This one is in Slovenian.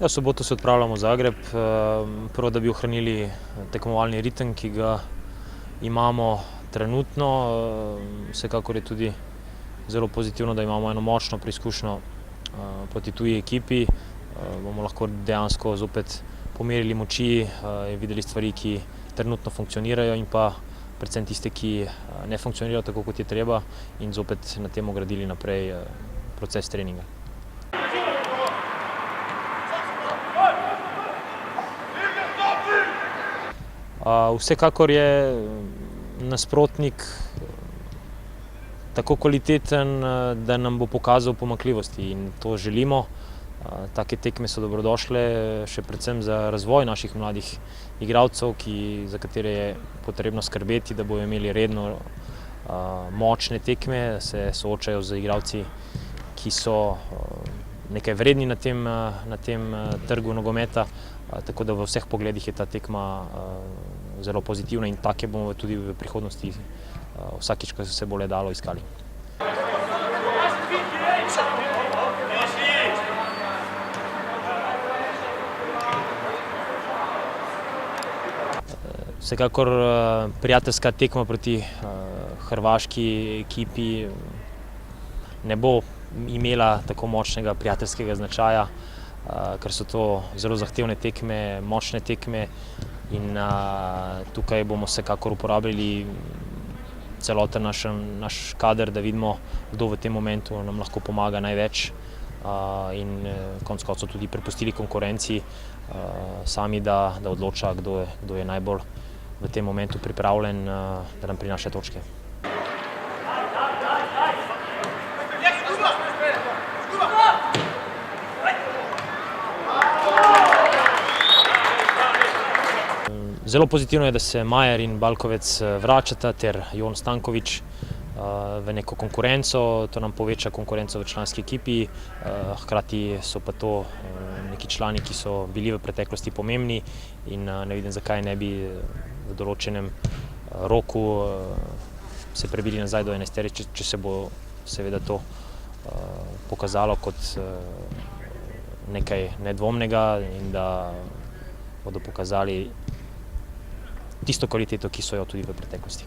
V soboto se odpravljamo v Zagreb, prvo, da bi ohranili tekmovalni ritem, ki ga imamo trenutno. Vsekakor je tudi zelo pozitivno, da imamo eno močno preizkušnjo proti tuji ekipi. Bomo lahko dejansko zopet pomerili moči, videli stvari, ki trenutno funkcionirajo, in pa predvsem tiste, ki ne funkcionirajo tako, kot je treba, in zopet na tem gradili naprej proces treninga. Vsekakor je nasprotnik tako kvaliteten, da nam bo pokazal pomanjkljivosti, in to želimo. Take tekme so dobrodošle, še predvsem za razvoj naših mladih igralcev, za katere je potrebno skrbeti, da bodo imeli redno močne tekme, se soočajo z igralci, ki so nekaj vredni na tem trgu nogometa, tako da v vseh pogledih je ta tekma zelo pozitivna, in take bomo tudi v prihodnosti vsakič, ko se bo le dalo, iskali. Vsekakor prijateljska tekma proti hrvaški ekipi ne bo imela tako močnega prijateljskega značaja, ker so to zelo zahtevne tekme, močne tekme, in tukaj bomo vsekakor uporabljali celoten naš kader, da vidimo, kdo v tem momentu nam lahko pomaga največ, in konec koncev tudi prepustili konkurenci sami, da odloča, kdo je najbolj v tem momentu pripravljen, da nam prinaša točke. Zelo pozitivno je, da se Majer in Balkovec vračata, ter Jon Stanković v neko konkurenco. To nam poveča konkurenco v članski ekipi, hkrati so pa to neki člani, ki so bili v preteklosti pomembni, in ne vidim, zakaj ne bi v določenem roku se prebili nazaj do enajsterice, če se bo seveda to pokazalo kot nekaj nedvomnega, in da bodo pokazali tisto kvaliteto, ki so jo tudi v preteklosti.